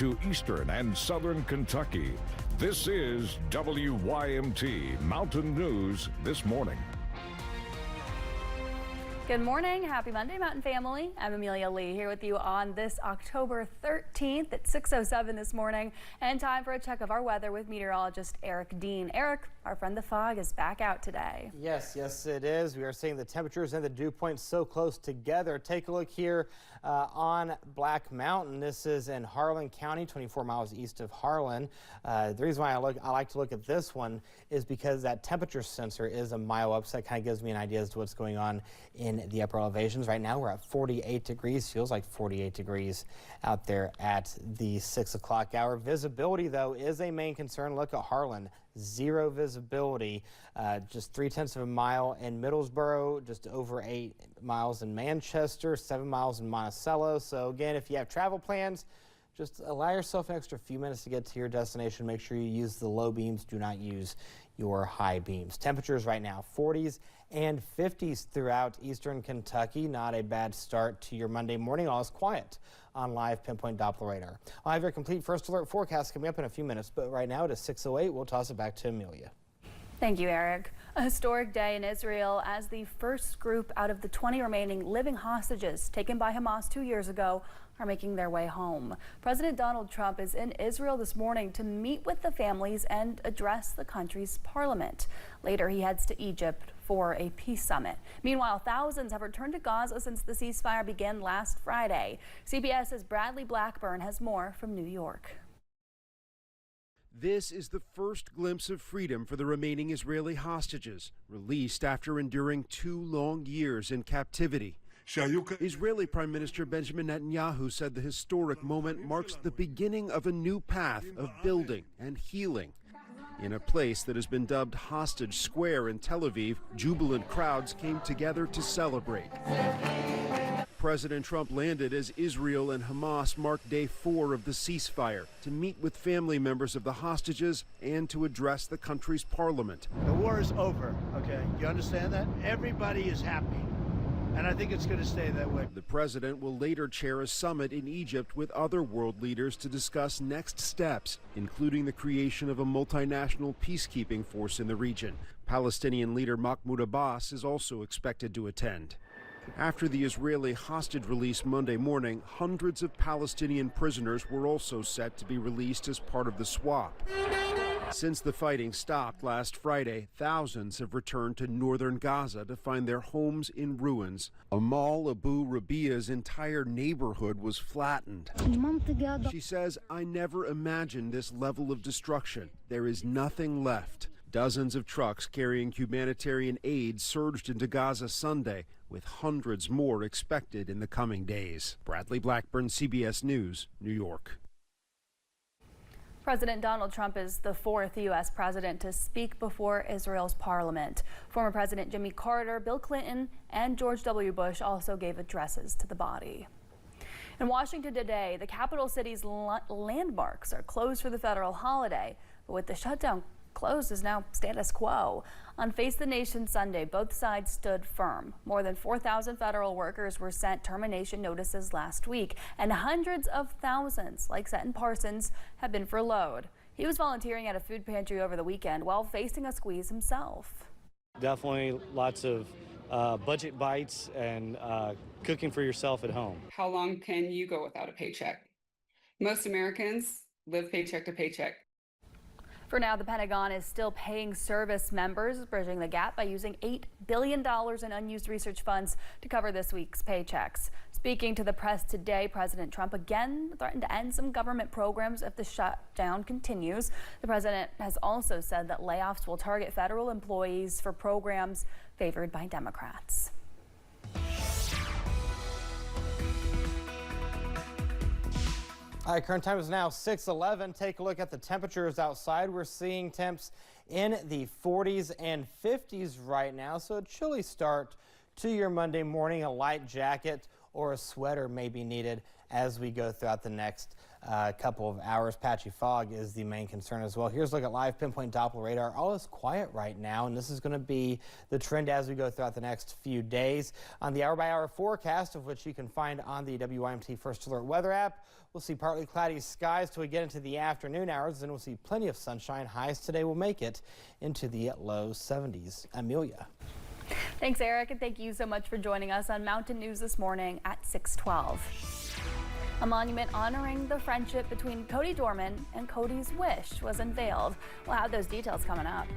to eastern and southern Kentucky. This is WYMT Mountain News This Morning. Good morning. Happy Monday, Mountain family. I'm Amelia Lee here with you on this October 13th at 6:07 this morning. And time for a check of our weather with meteorologist Eric Dean. Eric, our friend the fog is back out today. Yes, it is. We are seeing the temperatures and the dew points so close together. Take a look here on Black Mountain. This is in Harlan County, 24 miles east of Harlan. The reason why I like to look at this one is because that temperature sensor is a mile up, so that kind of gives me an idea as to what's going on in the upper elevations. Right now we're at 48 degrees, feels like 48 degrees out there at the 6 o'clock hour. Visibility though is a main concern. Look at Harlan, zero visibility, just 0.3 of a mile in Middlesboro, just over 8 miles in Manchester, 7 miles in Monticello. So again, if you have travel plans, just allow yourself an extra few minutes to get to your destination. Make sure you use the low beams, do not use your high beams. Temperatures right now 40s and 50s throughout eastern Kentucky. Not a bad start to your Monday morning. All is quiet on live pinpoint Doppler radar. I'll have your complete first alert forecast coming up in a few minutes, but right now it is 6:08. We'll toss it back to Amelia. Thank you, Eric. A historic day in Israel as the first group out of the 20 remaining living hostages taken by Hamas 2 years ago are making their way home. President Donald Trump is in Israel this morning to meet with the families and address the country's parliament. Later, he heads to Egypt for a peace summit. Meanwhile, thousands have returned to Gaza since the ceasefire began last Friday. CBS's Bradley Blackburn has more from New York. This is the first glimpse of freedom for the remaining Israeli hostages, released after enduring 2 long years in captivity. Israeli Prime Minister Benjamin Netanyahu said the historic moment marks the beginning of a new path of building and healing. In a place that has been dubbed Hostage Square in Tel Aviv, jubilant crowds came together to celebrate. President Trump landed as Israel and Hamas marked day 4 of the ceasefire to meet with family members of the hostages and to address the country's parliament. The war is over, okay? You understand that? Everybody is happy, and I think it's going to stay that way. The president will later chair a summit in Egypt with other world leaders to discuss next steps, including the creation of a multinational peacekeeping force in the region. Palestinian leader Mahmoud Abbas is also expected to attend. After the Israeli hostage release Monday morning, hundreds of Palestinian prisoners were also set to be released as part of the swap. Since the fighting stopped last Friday, thousands have returned to northern Gaza to find their homes in ruins. Amal Abu Rabia's entire neighborhood was flattened. She says, "I never imagined this level of destruction. There is nothing left." Dozens of trucks carrying humanitarian aid surged into Gaza Sunday, with hundreds more expected in the coming days. Bradley Blackburn, CBS News, New York. President Donald Trump is the 4th U.S. president to speak before Israel's parliament. Former President Jimmy Carter, Bill Clinton, and George W. Bush also gave addresses to the body. In Washington today, the capital city's landmarks are closed for the federal holiday, but with the shutdown closed is now status quo. On Face the Nation Sunday, both sides stood firm. More than 4,000 federal workers were sent termination notices last week, and hundreds of thousands, like Seton Parsons, have been furloughed. He was volunteering at a food pantry over the weekend while facing a squeeze himself. Definitely lots of budget bites and cooking for yourself at home. How long can you go without a paycheck? Most Americans live paycheck to paycheck. For now, the Pentagon is still paying service members, bridging the gap by using $8 billion in unused research funds to cover this week's paychecks. Speaking to the press today, President Trump again threatened to end some government programs if the shutdown continues. The president has also said that layoffs will target federal employees for programs favored by Democrats. All right, current time is now 6:11. Take a look at the temperatures outside. We're seeing temps in the 40s and 50s right now, so a chilly start to your Monday morning. A light jacket or a sweater may be needed as we go throughout the next a couple of hours. Patchy fog is the main concern as well. Here's a look at live pinpoint Doppler radar. All is quiet right now, and this is going to be the trend as we go throughout the next few days. On the hour-by-hour forecast, of which you can find on the WYMT First Alert weather app, we'll see partly cloudy skies till we get into the afternoon hours. Then we'll see plenty of sunshine. Highs today will make it into the low 70s. Amelia. Thanks, Eric, and thank you so much for joining us on Mountain News this morning at 6:12. A monument honoring the friendship between Cody Dorman and Cody's Wish was unveiled. We'll have those details coming up.